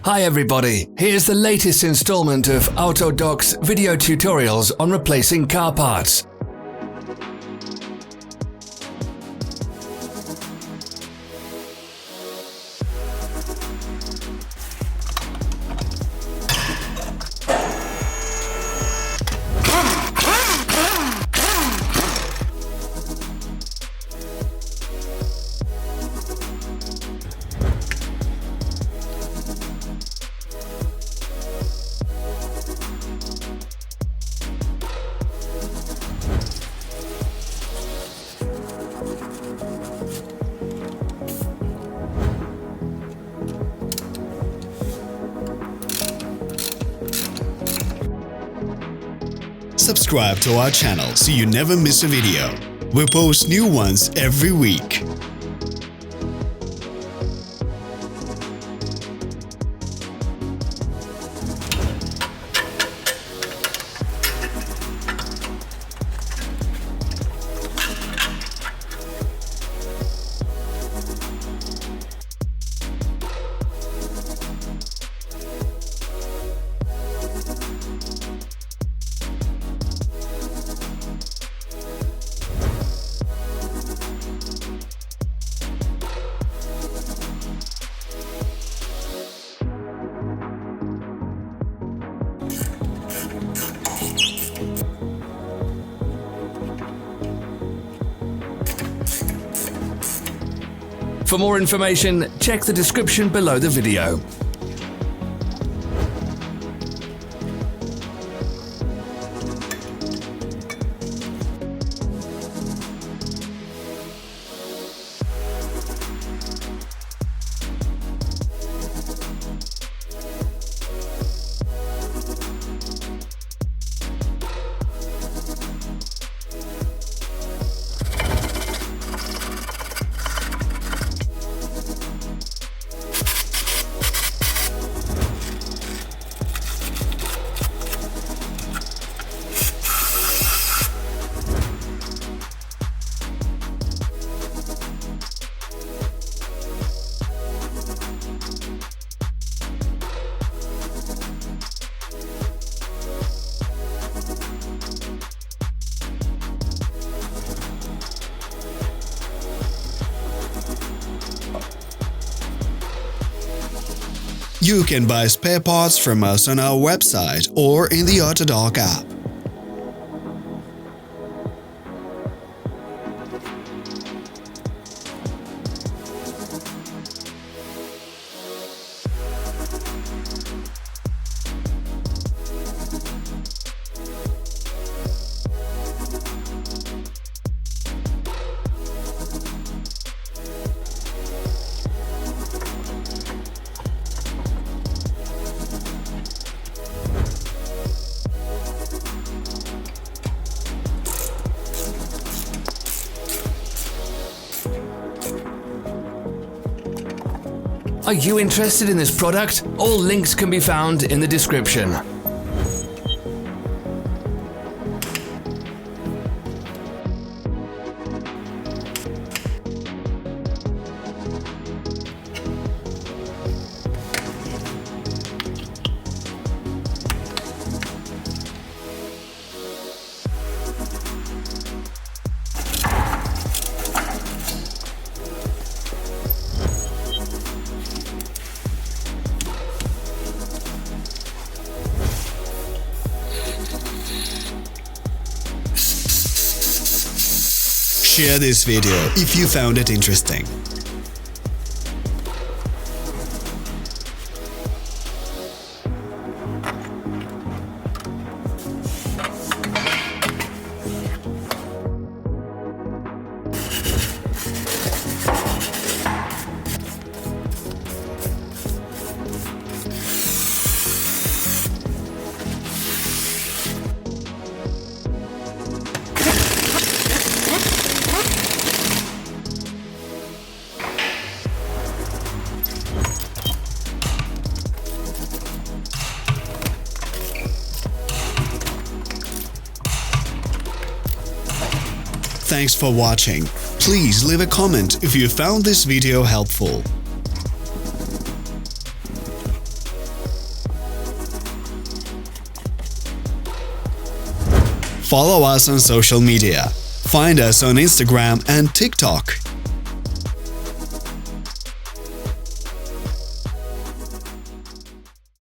Hi everybody, here's the latest installment of Autodoc's video tutorials on replacing car parts. Subscribe to our channel so you never miss a video. We post new ones every week. For more information, check the description below the video. You can buy spare parts from us on our website or in the Autodoc app. Are you interested in this product? All links can be found in the description. Share this video if you found it interesting. Thanks for watching. Please leave a comment if you found this video helpful. Follow us on social media. Find us on Instagram and TikTok.